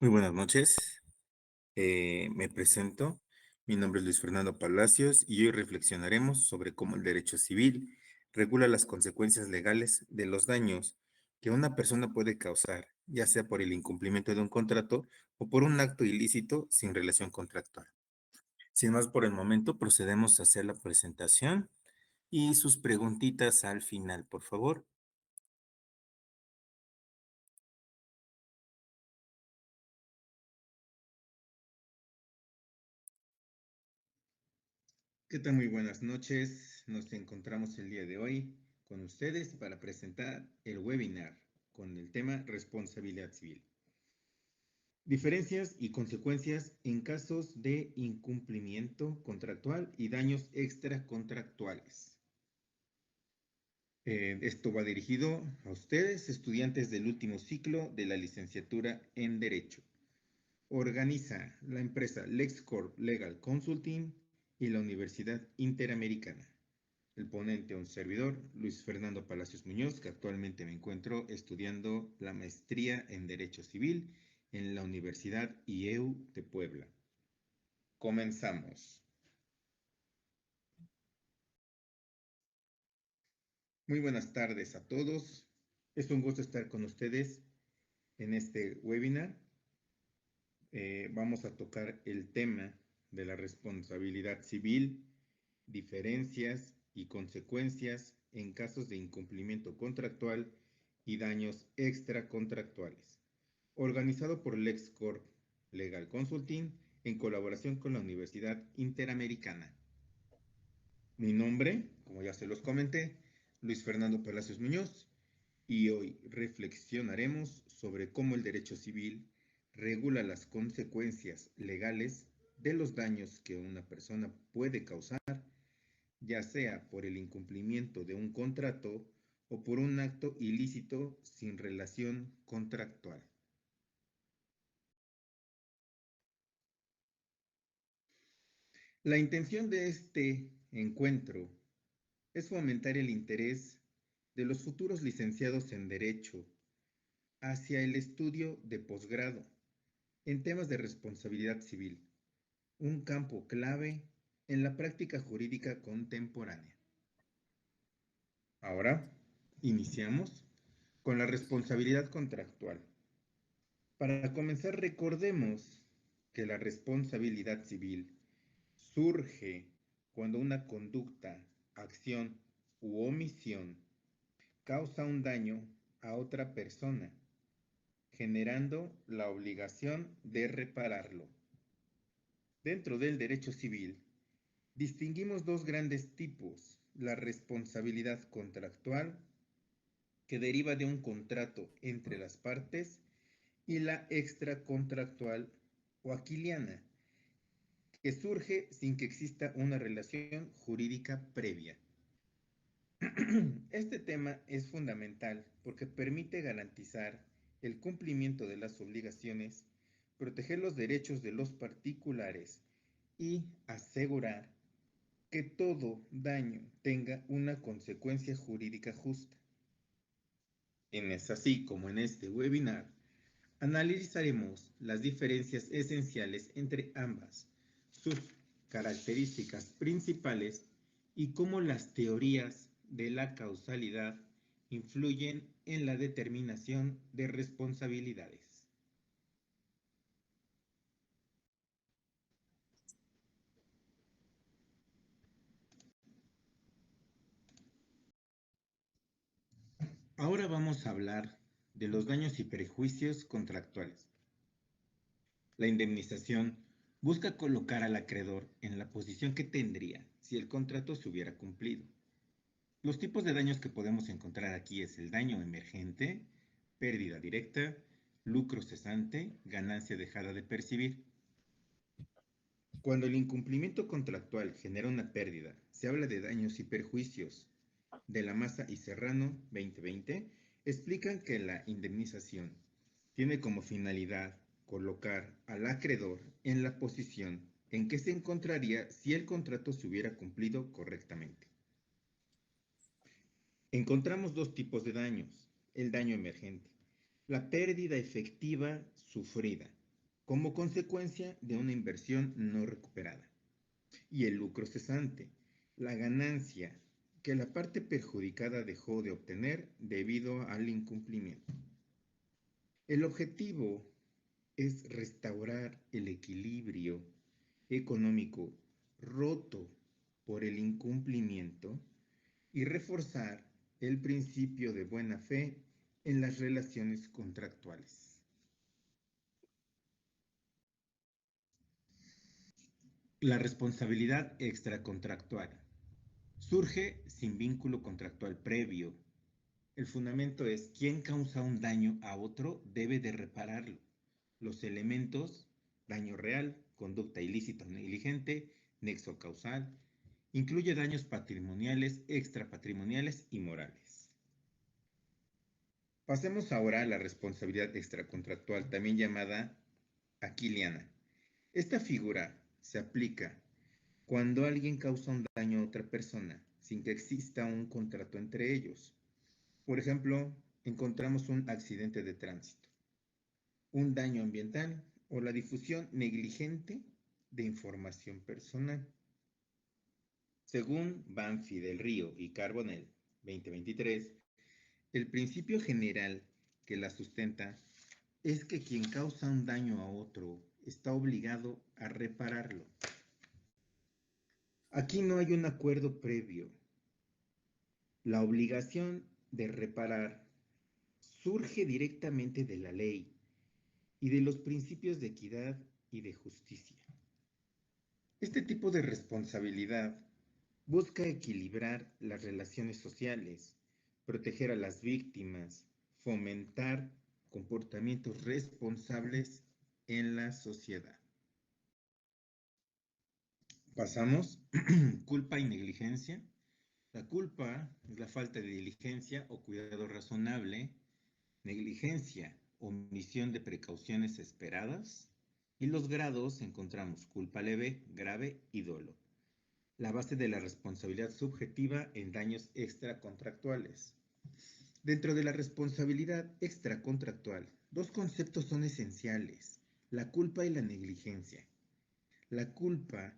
Muy buenas noches, me presento. Mi nombre es Luis Fernando Palacios y hoy reflexionaremos sobre cómo el derecho civil regula las consecuencias legales de los daños que una persona puede causar, ya sea por el incumplimiento de un contrato o por un acto ilícito sin relación contractual. Sin más por el momento, procedemos a hacer la presentación y sus preguntitas al final, por favor. ¿Qué tal? Muy buenas noches. Nos encontramos el día de hoy con ustedes para presentar el webinar con el tema responsabilidad civil. Diferencias y consecuencias en casos de incumplimiento contractual y daños extracontractuales. Esto va dirigido a ustedes, estudiantes del último ciclo de la licenciatura en Derecho. Organiza la empresa LexCorp Legal Consulting y la Universidad Interamericana. El ponente, un servidor, Luis Fernando Palacios Muñoz, que actualmente me encuentro estudiando la maestría en Derecho Civil en la Universidad IEU de Puebla. Comenzamos. Muy buenas tardes a todos. Es un gusto estar con ustedes en este webinar. Vamos a tocar el tema de la responsabilidad civil, diferencias y consecuencias en casos de incumplimiento contractual y daños extracontractuales, organizado por LexCorp Legal Consulting en colaboración con la Universidad Interamericana. Mi nombre, como ya se los comenté, Luis Fernando Palacios Muñoz, y hoy reflexionaremos sobre cómo el derecho civil regula las consecuencias legales de los daños que una persona puede causar, ya sea por el incumplimiento de un contrato o por un acto ilícito sin relación contractual. La intención de este encuentro es fomentar el interés de los futuros licenciados en Derecho hacia el estudio de posgrado en temas de responsabilidad civil, un campo clave en la práctica jurídica contemporánea. Ahora, iniciamos con la responsabilidad contractual. Para comenzar, recordemos que la responsabilidad civil surge cuando una conducta, acción u omisión causa un daño a otra persona, generando la obligación de repararlo. Dentro del derecho civil, distinguimos dos grandes tipos: la responsabilidad contractual, que deriva de un contrato entre las partes, y la extracontractual o aquiliana, que surge sin que exista una relación jurídica previa. Este tema es fundamental porque permite garantizar el cumplimiento de las obligaciones, proteger los derechos de los particulares y asegurar que todo daño tenga una consecuencia jurídica justa. Es así como en este webinar analizaremos las diferencias esenciales entre ambas, sus características principales y cómo las teorías de la causalidad influyen en la determinación de responsabilidades. Ahora vamos a hablar de los daños y perjuicios contractuales. La indemnización busca colocar al acreedor en la posición que tendría si el contrato se hubiera cumplido. Los tipos de daños que podemos encontrar aquí es el daño emergente, pérdida directa, lucro cesante, ganancia dejada de percibir. Cuando el incumplimiento contractual genera una pérdida, se habla de daños y perjuicios. De la Maza y Serrano 2020 explican que la indemnización tiene como finalidad colocar al acreedor en la posición en que se encontraría si el contrato se hubiera cumplido correctamente. Encontramos dos tipos de daños: el daño emergente, la pérdida efectiva sufrida, como consecuencia de una inversión no recuperada. Y el lucro cesante, la ganancia que la parte perjudicada dejó de obtener debido al incumplimiento. El objetivo es restaurar el equilibrio económico roto por el incumplimiento y reforzar el principio de buena fe en las relaciones contractuales. La responsabilidad extracontractual surge sin vínculo contractual previo. El fundamento es quien causa un daño a otro debe de repararlo. Los elementos: daño real, conducta ilícita o negligente, nexo causal, incluye daños patrimoniales, extrapatrimoniales y morales. Pasemos ahora a la responsabilidad extracontractual, también llamada aquiliana. Esta figura se aplica cuando alguien causa un daño a otra persona sin que exista un contrato entre ellos. Por ejemplo, encontramos un accidente de tránsito, un daño ambiental o la difusión negligente de información personal. Según Banfi del Río y Carbonell 2023, el principio general que la sustenta es que quien causa un daño a otro está obligado a repararlo. Aquí no hay un acuerdo previo. La obligación de reparar surge directamente de la ley y de los principios de equidad y de justicia. Este tipo de responsabilidad busca equilibrar las relaciones sociales, proteger a las víctimas, fomentar comportamientos responsables en la sociedad. Pasamos, culpa y negligencia. La culpa es la falta de diligencia o cuidado razonable, negligencia, omisión de precauciones esperadas, y los grados encontramos culpa leve, grave y dolo. La base de la responsabilidad subjetiva en daños extracontractuales. Dentro de la responsabilidad extracontractual, dos conceptos son esenciales: la culpa y la negligencia. La culpa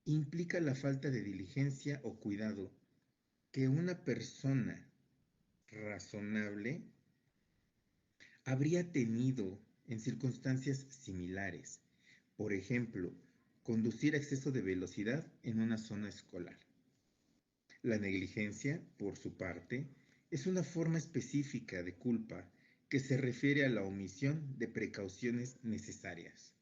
implica la falta de diligencia o cuidado que una persona razonable habría tenido en circunstancias similares. Por ejemplo, conducir a exceso de velocidad en una zona escolar. La negligencia, por su parte, es una forma específica de culpa que se refiere a la omisión de precauciones necesarias.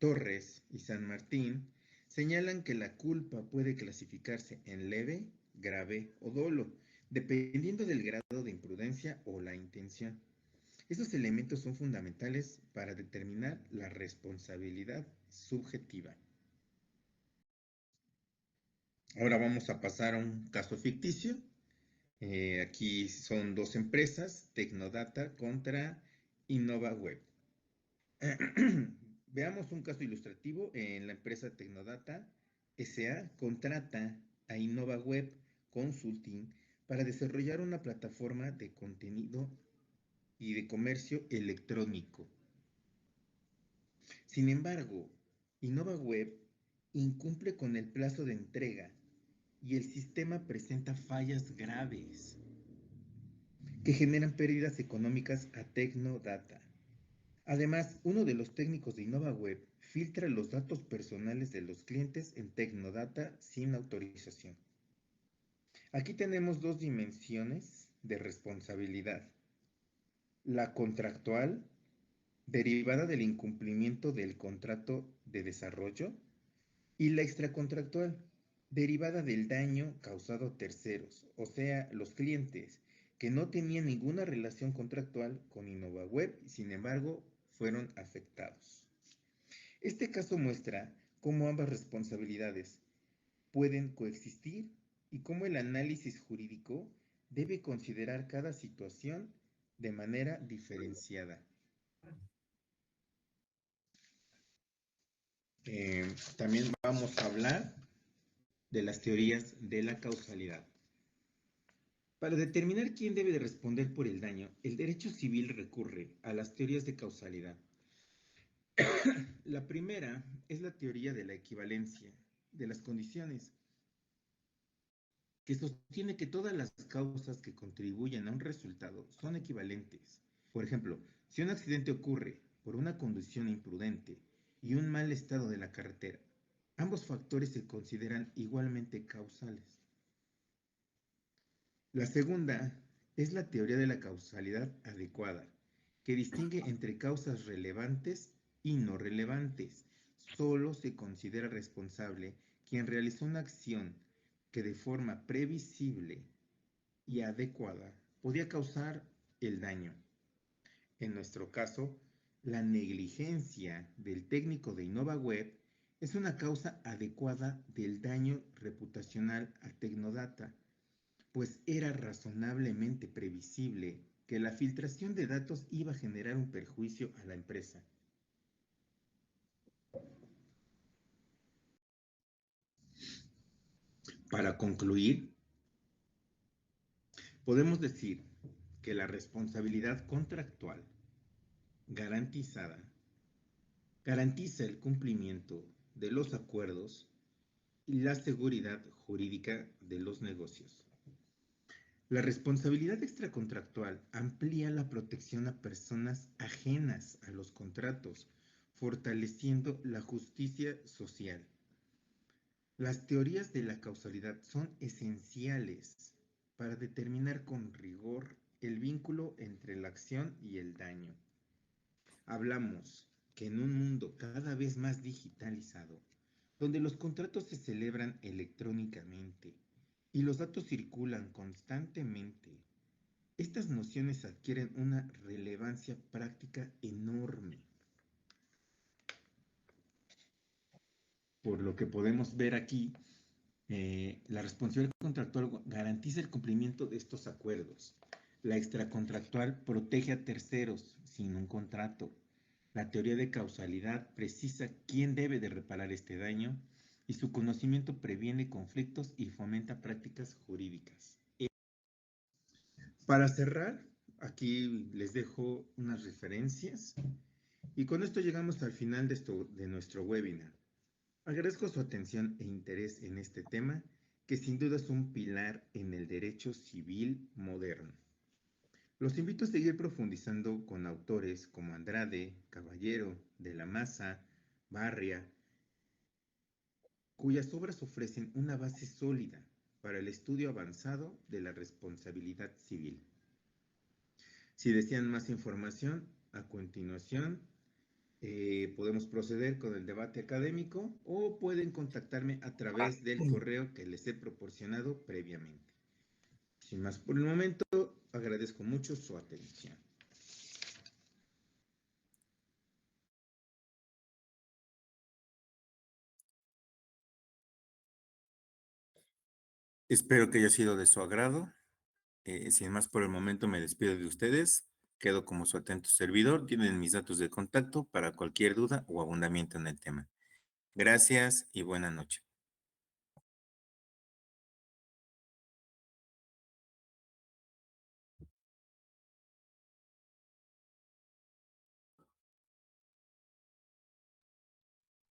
Torres y San Martín señalan que la culpa puede clasificarse en leve, grave o dolo, dependiendo del grado de imprudencia o la intención. Estos elementos son fundamentales para determinar la responsabilidad subjetiva. Ahora vamos a pasar a un caso ficticio. Aquí son dos empresas, Tecnodata contra InnovaWeb. Veamos un caso ilustrativo. En la empresa Tecnodata SA contrata a InnovaWeb Consulting para desarrollar una plataforma de contenido y de comercio electrónico. Sin embargo, InnovaWeb incumple con el plazo de entrega y el sistema presenta fallas graves que generan pérdidas económicas a Tecnodata. Además, uno de los técnicos de InnovaWeb filtra los datos personales de los clientes en Tecnodata sin autorización. Aquí tenemos dos dimensiones de responsabilidad: la contractual, derivada del incumplimiento del contrato de desarrollo, y la extracontractual, derivada del daño causado a terceros, o sea, los clientes, que no tenían ninguna relación contractual con InnovaWeb y sin embargo fueron afectados. Este caso muestra cómo ambas responsabilidades pueden coexistir y cómo el análisis jurídico debe considerar cada situación de manera diferenciada. También vamos a hablar de las teorías de la causalidad. Para determinar quién debe de responder por el daño, el derecho civil recurre a las teorías de causalidad. La primera es la teoría de la equivalencia de las condiciones, que sostiene que todas las causas que contribuyen a un resultado son equivalentes. Por ejemplo, si un accidente ocurre por una conducción imprudente y un mal estado de la carretera, ambos factores se consideran igualmente causales. La segunda es la teoría de la causalidad adecuada, que distingue entre causas relevantes y no relevantes. Solo se considera responsable quien realizó una acción que de forma previsible y adecuada podía causar el daño. En nuestro caso, la negligencia del técnico de InnovaWeb es una causa adecuada del daño reputacional a Tecnodata, pues era razonablemente previsible que la filtración de datos iba a generar un perjuicio a la empresa. Para concluir, podemos decir que la responsabilidad contractual garantizada garantiza el cumplimiento de los acuerdos y la seguridad jurídica de los negocios. La responsabilidad extracontractual amplía la protección a personas ajenas a los contratos, fortaleciendo la justicia social. Las teorías de la causalidad son esenciales para determinar con rigor el vínculo entre la acción y el daño. Hablamos que en un mundo cada vez más digitalizado, donde los contratos se celebran electrónicamente y los datos circulan constantemente, estas nociones adquieren una relevancia práctica enorme. Por lo que podemos ver aquí, la responsabilidad contractual garantiza el cumplimiento de estos acuerdos. La extracontractual protege a terceros sin un contrato. La teoría de causalidad precisa quién debe de reparar este daño y su conocimiento previene conflictos y fomenta prácticas jurídicas. Para cerrar, aquí les dejo unas referencias y con esto llegamos al final de nuestro webinar. Agradezco su atención e interés en este tema, que sin duda es un pilar en el derecho civil moderno. Los invito a seguir profundizando con autores como Andrade, Caballero, de la Maza, Barria, cuyas obras ofrecen una base sólida para el estudio avanzado de la responsabilidad civil. Si desean más información, a continuación podemos proceder con el debate académico o pueden contactarme a través del correo que les he proporcionado previamente. Sin más por el momento, agradezco mucho su atención. Espero que haya sido de su agrado. Sin más por el momento, me despido de ustedes. Quedo como su atento servidor. Tienen mis datos de contacto para cualquier duda o abundamiento en el tema. Gracias y buena noche.